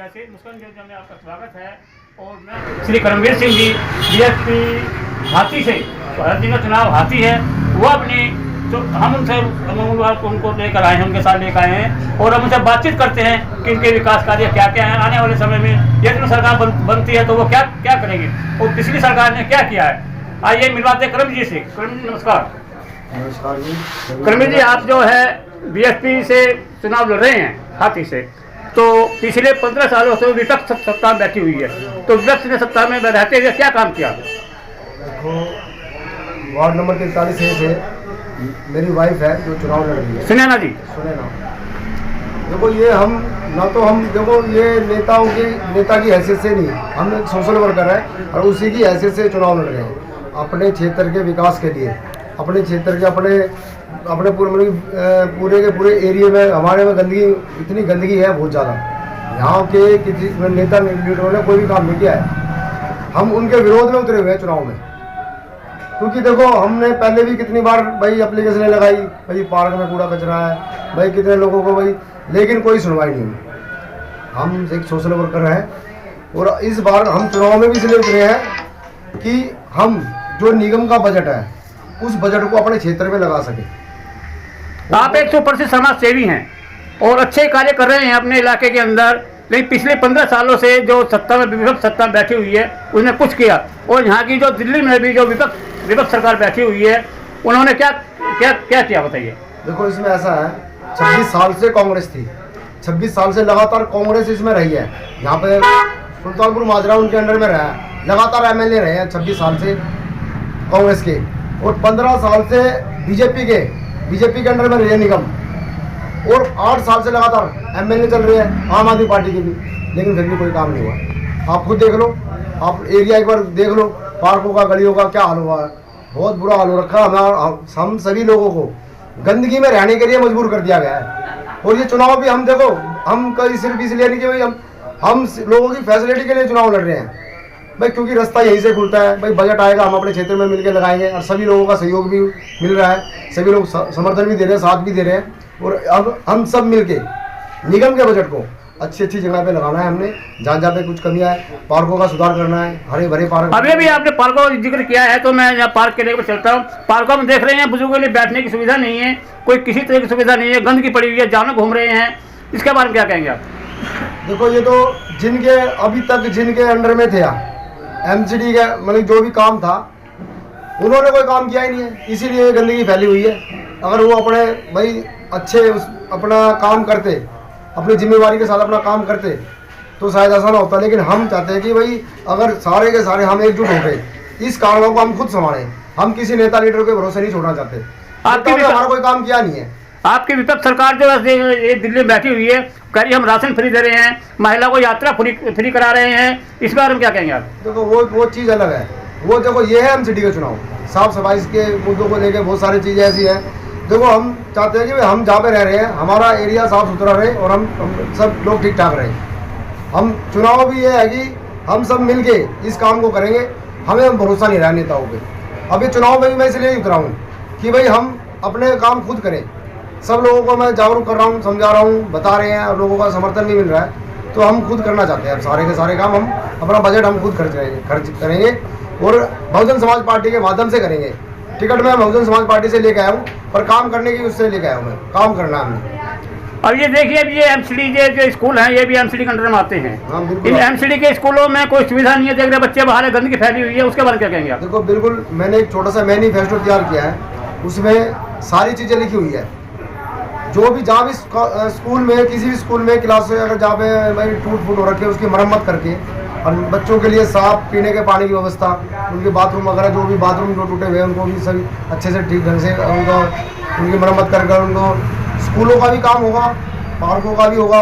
Media से मुस्कान news में आपका स्वागत है। और मैं श्री करमवीर सिंह जी बीएसपी हाथी से का चुनाव हाथी है वो अपनी तो हम उनसे उनको लेकर आए हैं, उनके साथ लेकर आए हैं और हम उनसे बातचीत करते हैं कि इनके विकास कार्य क्या क्या है, आने वाले समय में यदि सरकार बनती है तो वो क्या क्या करेगी और पिछली सरकार ने क्या किया है। आइए मिलवाते हैं करमवीर जी से। करमवीर जी नमस्कार। नमस्कार जी। करमवीर जी आप जो है बीएसपी से चुनाव लड़ रहे हैं हाथी से, तो पिछले 15 सालों से विपक्ष सत्ता में बैठी हुई है, तो विपक्ष ने सत्ता में रहते हुए क्या काम किया? देखो वार्ड नंबर 43 से मेरी वाइफ है जो चुनाव लड़ रही है। सुने ना जी, सुने ना। देखो ये हम देखो ये नेता की हैसियत से नहीं, हम एक सोशल वर्कर है और उसी की हैसियत से चुनाव लड़ रहे हैं अपने क्षेत्र के विकास के लिए। अपने क्षेत्र के अपने पूरे के पूरे एरिया में हमारे में गंदगी, इतनी गंदगी है बहुत ज़्यादा। यहाँ के किसी नेता लीडरों ने कोई भी काम नहीं किया है। हम उनके विरोध में उतरे हुए हैं चुनाव में, क्योंकि देखो हमने पहले भी कितनी बार भाई एप्लीकेशनें लगाई, भाई पार्क में कूड़ा कचरा है, भाई कितने लोगों को भाई, लेकिन कोई सुनवाई नहीं हुई। हम एक सोशल वर्कर हैं और इस बार हम चुनाव में भी इसलिए उतरे हैं कि हम जो निगम का बजट है उस बजट को अपने क्षेत्र में लगा सके। आप एक सुप्रसिद्ध समाज सेवी हैं और अच्छे कार्य कर रहे हैं अपने इलाके के अंदर, लेकिन पिछले 15 सालों से जो सत्ता में विपक्ष सत्ता में बैठी हुई है उसने कुछ किया, और यहाँ की जो दिल्ली में भी जो विपक्ष सरकार बैठी हुई है उन्होंने क्या क्या क्या किया बताइए। देखो इसमें ऐसा है, 26 साल से कांग्रेस थी, 26 साल से लगातार कांग्रेस इसमें रही है। यहाँ पे सुल्तानपुर माजरा उनके अंडर में रहा है, लगातार एमएलए रहे हैं 26 साल से कांग्रेस के, और 15 साल से बीजेपी के अंडर में रहे निगम, और 8 साल से लगातार एमएलए चल रहे हैं आम आदमी पार्टी के भी, लेकिन फिर भी कोई काम नहीं हुआ। आप खुद देख लो, आप एरिया एक बार देख लो, पार्कों का गलियों का क्या हाल हुआ है, बहुत बुरा हाल हो रखा है। हम सभी लोगों को गंदगी में रहने के लिए मजबूर कर दिया गया है। और ये चुनाव भी हम देखो, हम कहीं सिर्फ इसलिए नहीं कि भाई हम लोगों की फैसिलिटी के लिए चुनाव लड़ रहे हैं भाई, क्योंकि रास्ता यहीं से खुलता है भाई। बजट आएगा हम अपने क्षेत्र में मिलकर लगाएंगे, और सभी लोगों का सहयोग भी मिल रहा है, सभी लोग समर्थन भी दे रहे हैं, साथ भी दे रहे हैं। और अब हम सब मिलके निगम के बजट को अच्छी जगह पे लगाना है हमने, जहाँ पे कुछ कमियां है, पार्कों का सुधार करना है, हरे भरे पार्क। अभी भी आपने पार्कों का जिक्र किया है, तो मैं यहाँ पार्क के लेकर चलता हूँ। पार्कों में देख रहे हैं बुजुर्गों के लिए बैठने की सुविधा नहीं है, कोई किसी तरह की सुविधा नहीं है, गंदगी पड़ी हुई है, जानवर घूम रहे हैं, इसके बारे में क्या कहेंगे आप? देखो ये तो अभी तक जिनके अंडर में थे एमसीडी का मतलब जो भी काम था उन्होंने कोई काम किया ही नहीं है, इसीलिए गंदगी फैली हुई है। अगर वो अपने भाई अच्छे अपना काम करते, अपनी जिम्मेवारी के साथ अपना काम करते तो शायद ऐसा ना होता। लेकिन हम चाहते हैं कि भाई अगर सारे के सारे हम एकजुट हो गए, इस कारणों को हम खुद संभालें, हम किसी नेता लीडर के भरोसे नहीं छोड़ना चाहते। हमारा कोई काम किया नहीं है। आपकी विपक्ष सरकार जो है दिल्ली में बैठी हुई है, कह रही हम राशन फ्री दे रहे हैं, महिला को यात्रा फ्री करा रहे हैं, इस बारे में क्या कहेंगे आप? देखो वो चीज़ अलग है। वो देखो ये है एमसीडी का चुनाव, साफ सफाई के मुद्दों को लेकर बहुत सारी चीज़ें ऐसी हैं। देखो हम चाहते हैं कि हम जहाँ पे रह रहे हैं हमारा एरिया साफ सुथरा रहे और हम सब लोग ठीक ठाक रहे। हम चुनाव भी ये है कि हम सब मिल के इस काम को करेंगे, हमें भरोसा नहीं रहा नेताओं पे। अभी चुनाव में भी मैं इसलिए उतरा हूँ कि भाई हम अपने काम खुद करें। सब लोगों को मैं जागरूक कर रहा हूँ, समझा रहा हूँ, बता रहे हैं, और लोगों का समर्थन भी मिल रहा है, तो हम खुद करना चाहते हैं। अब सारे के सारे काम हम अपना बजट हम खुद खर्च करेंगे और बहुजन समाज पार्टी के माध्यम से करेंगे। टिकट मैं बहुजन समाज पार्टी से लेके आया हूँ, पर काम करने की उससे लेके आया हूँ, मैं काम करना है हमने। अब ये देखिए, अब ये एमसीडी जो स्कूल हैं ये भी एमसीडी के अंडर में आते हैं। हाँ, इन एमसीडी के स्कूलों में कोई सुविधा नहीं है, देख रहे बच्चे बाहर गंदगी फैली हुई है, उसके बारे में क्या कहेंगे आप? देखो बिल्कुल, मैंने एक छोटा सा मैनिफेस्टो तैयार किया है, उसमें सारी चीज़ें लिखी हुई है। जो भी जहाँ भी स्कूल में, किसी भी स्कूल में क्लास से अगर जहाँ पे भाई टूट फूट हो रखे उसकी मरम्मत करके, और बच्चों के लिए साफ पीने के पानी की व्यवस्था, उनके बाथरूम वगैरह जो भी बाथरूम जो टूटे हुए हैं उनको भी सभी अच्छे से ठीक ढंग से उनकी मरम्मत कर उनको, स्कूलों का भी काम होगा, पार्कों का भी होगा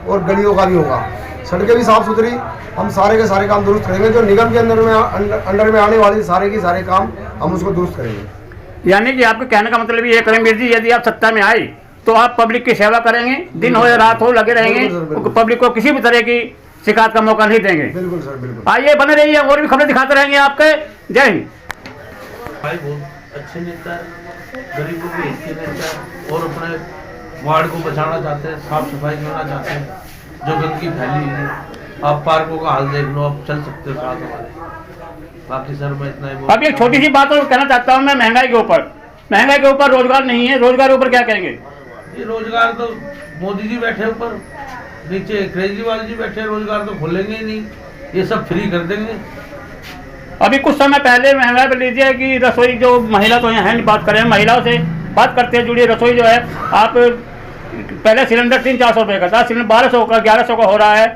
और गलियों का भी होगा, सड़कें भी साफ़ सुथरी। हम सारे के सारे काम दुरुस्त करेंगे, जो निगम के अंडर में आने वाले सारे के सारे काम हम उसको दुरुस्त करेंगे। यानी कि आपके कहने का मतलब ये है करमवीर जी, यदि आप सत्ता में आए तो आप पब्लिक की सेवा करेंगे, दिन हो या रात हो लगे रहेंगे, पब्लिक को किसी भी तरह की शिकायत का मौका नहीं देंगे। बिल्कुल सर, बिल्कुल। आइए बने रहिए, और भी खबरें दिखाते रहेंगे आपके। जय हिंद। भाई बहुत अच्छे नेता, गरीबों के हित के नेता, और अपने वार्ड को बचाना चाहते हैं, साफ सफाई करना चाहते हैं। जो गंदगी फैली हुई है। आप पार्कों का हाल देख लो, आप चल सकते हो साथ हमारे। बाकी सर मैं इतना ही अब एक छोटी सी बात और कहना चाहता हूँ मैं, महंगाई के ऊपर रोजगार नहीं है, रोजगार के ऊपर क्या कहेंगे? ये रोजगार तो मोदी जी बैठे ऊपर, नीचे केजरीवाल जी बैठे, रोजगार तो खोलेंगे ही नहीं, ये सब फ्री कर देंगे। अभी कुछ समय पहले महंगाई पर लीजिए कि रसोई जो महिला तो यहाँ है, बात करें महिलाओं से बात करते हैं जुड़ी, रसोई जो है आप पहले सिलेंडर 300-400 रुपये का था, सिलेंडर 1200 का 1100 का हो रहा है,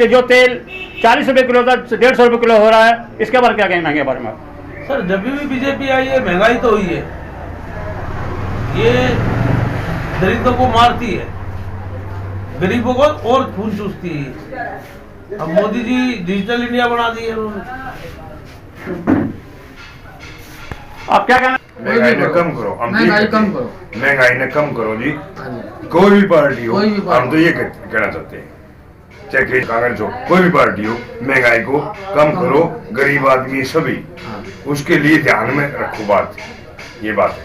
जो तेल 40 रुपये किलो था 150 रुपये किलो हो रहा है। इसके बारे में क्या कहेंगे महंगे बारे में? सर जब भी बीजेपी आई है महंगाई तो हुई है, ये दरिद्रों को मारती है, गरीबों को और खून चूसती है। अब मोदी जी डिजिटल इंडिया बना दी है उन्होंने। आप क्या कहना? महंगाई ने कम करो, महंगाई कम करो, महंगाई ने कम करो जी। कोई भी पार्टी हो, कोई भी पार्टी। हम तो ये कहना चाहते हैं, चाहे कांग्रेस हो, कोई भी पार्टी हो, महंगाई को कम करो, गरीब आदमी सभी उसके लिए ध्यान में रखो बात, ये बात है।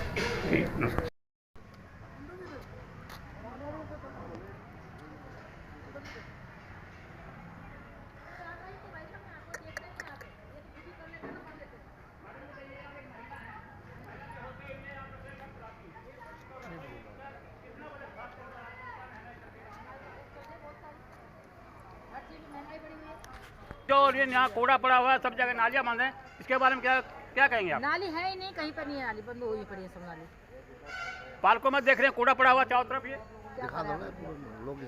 जो ये यहाँ कूड़ा पड़ा हुआ है, सब जगह नालियाँ बंद हैं, इसके बारे में क्या क्या कहेंगे आप? नाली है ही नहीं, कहीं पर नहीं है नाली, बंद हुई पड़ी है सब नाली। पार्कों में देख रहे हैं कूड़ा पड़ा हुआ चारों तरफ, ये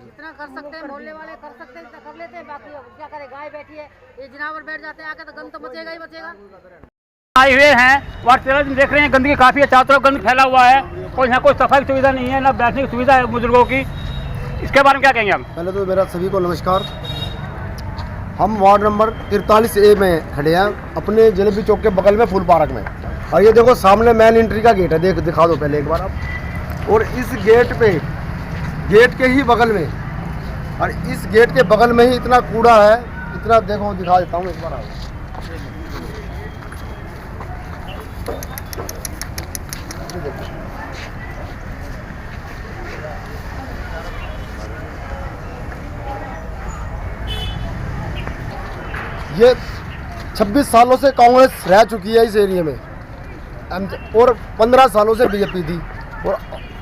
इतना कर सकते हैं, मोहल्ले वाले कर सकते हैं, इतना कर लेते हैं, बाकी अब क्या करें, गाय बैठी है, ये जनावर बैठ जाते हैं आके तो गंद तो बचेगा ही बचेगा। आए हुए हैं वार्तालाप देख रहे हैं, गंदगी काफ़ी है, चारों तरफ गंद फैला हुआ है, कोई यहाँ कोई सफाई की सुविधा नहीं है, ना बैठने की सुविधा है बुजुर्गों की, इसके बारे में क्या कहेंगे आप? पहले तो मेरा सभी को नमस्कार। हम वार्ड नंबर 43A में खड़े हैं, अपने जलेबी चौक के बगल में फूल पार्क में, और ये देखो सामने मेन एंट्री का गेट है, दिखा दो पहले एक बार आप। और इस गेट पे, गेट के ही बगल में, और इस गेट के बगल में ही इतना कूड़ा है, इतना देखो दिखा देता हूँ एक बार आप। ये 26 सालों से कांग्रेस रह चुकी है इस एरिया में, और 15 सालों से बीजेपी थी, और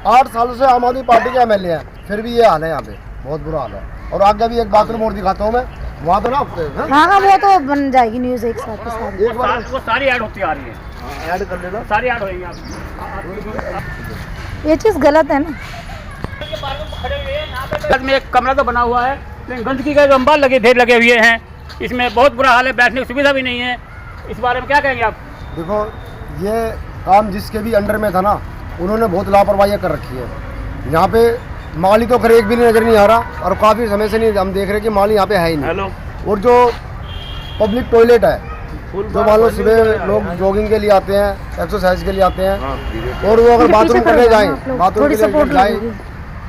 8 सालों से आम आदमी पार्टी के एमएलए हैं, फिर भी ये हाल है यहाँ पे, बहुत बुरा हाल है। और आगे भी एक बाथरूम और दिखाता हूँ मैं, वहाँ तो ना हाँ वो तो बन जाएगी न्यूज़ एक साथ के साथ। एक बार वो सारी ऐड होती आ रही है, ऐड कर लेना, सारी ऐड होगी आप। ये चीज़ गलत है ना। में एक कमरा तो बना हुआ है, लेकिन गंदगी के अंबार ढेर लगे हुए हैं, इसमें बहुत बुरा हाल है, बैठने की सुविधा भी नहीं है, इस बारे में क्या कहेंगे आप? देखो ये काम जिसके भी अंडर में था ना, उन्होंने बहुत लापरवाही कर रखी है। यहाँ पे माली तो खैर एक भी नज़र नहीं आ रहा, और काफ़ी समय से नहीं हम देख रहे कि माली यहाँ पे है ही नहीं। हेलो। और जो पब्लिक टॉयलेट है, जो मान लो सुबह लोग जॉगिंग के लिए आते हैं, एक्सरसाइज के लिए आते हैं, और वो अगर बाथरूम करने जाएँ, बाथरूम के लिए जाएँ,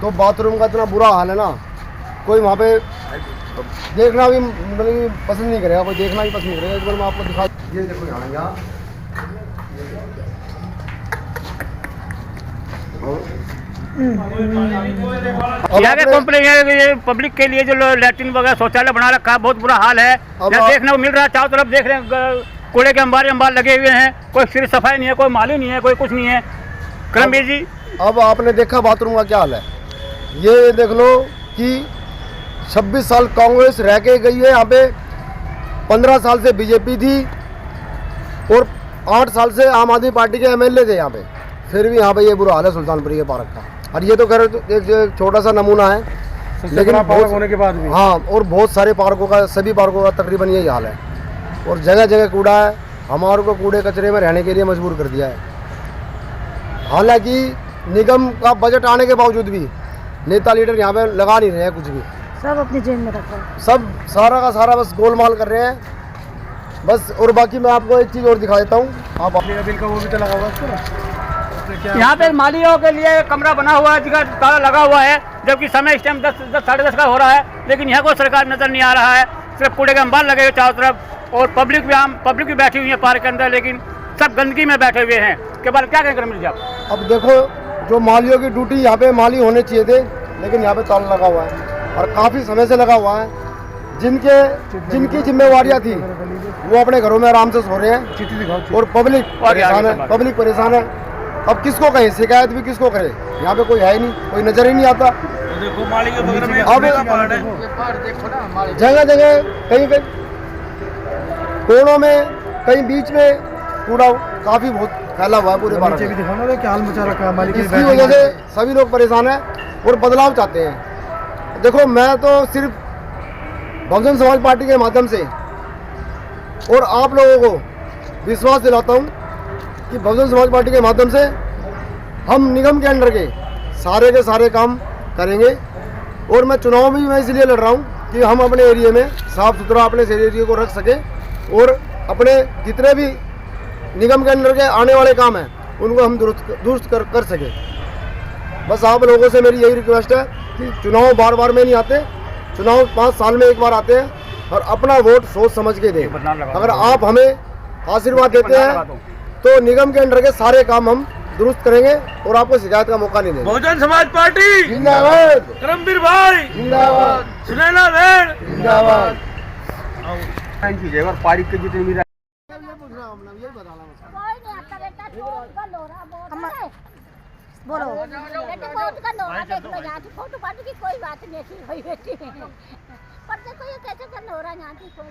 तो बाथरूम का इतना बुरा हाल है ना, कोई वहाँ पे देखना भी मतलब पसंद नहीं करेगा, कोई देखना भी पसंद नहीं करेगा। एक बार मैं आपको दिखा, ये देखो यहाँ यहाँ पे कंप्लेन है कि ये पब्लिक के लिए जो लैट्रिन वगैरह शौचालय बना रखा है, बहुत बुरा हाल है, देखने को मिल रहा है, चारों तरफ देख रहे हैं कूड़े के अंबार लगे हुए हैं, कोई सिर्फ सफाई नहीं है, कोई माली नहीं है, कोई कुछ नहीं है। करमवीर जी, अब आपने देखा बाथरूम का क्या हाल है, ये देख लो कि 26 साल कांग्रेस रह के गई है यहाँ पे, 15 साल से बीजेपी थी, और 8 साल से आम आदमी पार्टी के एमएलए थे यहाँ पे, फिर भी यहाँ पे ये बुरा हाल है सुल्तानपुरी के पार्क का। और ये तो खैर एक छोटा सा नमूना है, लेकिन पार्क होने के बाद भी हाँ, और बहुत सारे पार्कों का, सभी पार्कों का तकरीबन यही हाल है, और जगह जगह कूड़ा है, हमारे को कूड़े कचरे में रहने के लिए मजबूर कर दिया है। हालांकि निगम का बजट आने के बावजूद भी नेता लीडर यहाँ पे लगा नहीं रहे हैं कुछ भी, सब अपनी जेब में रखा है, सब सारा का सारा बस गोलमाल कर रहे हैं बस। और बाकी मैं आपको एक चीज़ और दिखा देता हूँ, आप अपने बिल का वो भी तो लगा होगा यहाँ पे मालियों के लिए कमरा बना हुआ है, जिसका ताला लगा हुआ है, जबकि समय इस टाइम 10 साढ़े 10 का हो रहा है, लेकिन यहाँ कोई सरकार नजर नहीं आ रहा है, सिर्फ कूड़े के अंबार लगे हुए चारों तरफ, और पब्लिक भी बैठी हुई है पार्क के अंदर, लेकिन सब गंदगी में बैठे हुए हैं। के बाद क्या करेंगे करमवीर जी आप? अब देखो जो मालियों की ड्यूटी यहाँ पे माली होने चाहिए थे, लेकिन यहाँ पे ताला लगा हुआ है, और काफ़ी समय से लगा हुआ है। जिनकी जिम्मेवारियां थी वो अपने घरों में आराम से सो रहे हैं और पब्लिक परेशान है। अब किसको कहें, शिकायत भी किसको करें, यहाँ पे कोई है ही नहीं, कोई नजर ही नहीं आता। देखो माली के बगल में अब पहाड़ है, जगह जगह कहीं कोनों में, कहीं बीच में कूड़ा काफी बहुत फैला हुआ है पूरे भारत में। क्या हाल मचा रखा है। इसकी वजह से सभी लोग परेशान हैं और बदलाव चाहते हैं। देखो मैं तो सिर्फ बहुजन समाज पार्टी के माध्यम से और आप लोगों को विश्वास दिलाता हूं कि बहुजन समाज पार्टी के माध्यम से हम निगम के अंडर के सारे काम करेंगे। और मैं चुनाव भी मैं इसलिए लड़ रहा हूं कि हम अपने एरिया में साफ सुथरा अपने एरिया को रख सके और अपने जितने भी निगम के अंडर के आने वाले काम हैं उनको हम दुरुस्त कर सके। बस आप लोगों से मेरी यही रिक्वेस्ट है कि चुनाव बार बार में नहीं आते, चुनाव 5 साल में एक बार आते हैं और अपना वोट सोच समझ के दें। अगर आप हमें आशीर्वाद देते हैं तो निगम के अंडर के सारे काम हम दुरुस्त करेंगे और आपको शिकायत का मौका नहीं देंगे। बहुजन समाज पार्टी जिंदाबाद, करमवीर भाई जिंदाबाद, सुनैना बहन जिंदाबाद। बोलो बेटे बहुत का नोरा देख लो, यहाँ की फोटो पाटो की कोई बात नहीं थी, वही बेटी पर देखो ये कैसे कर नोरा यहाँ की कोई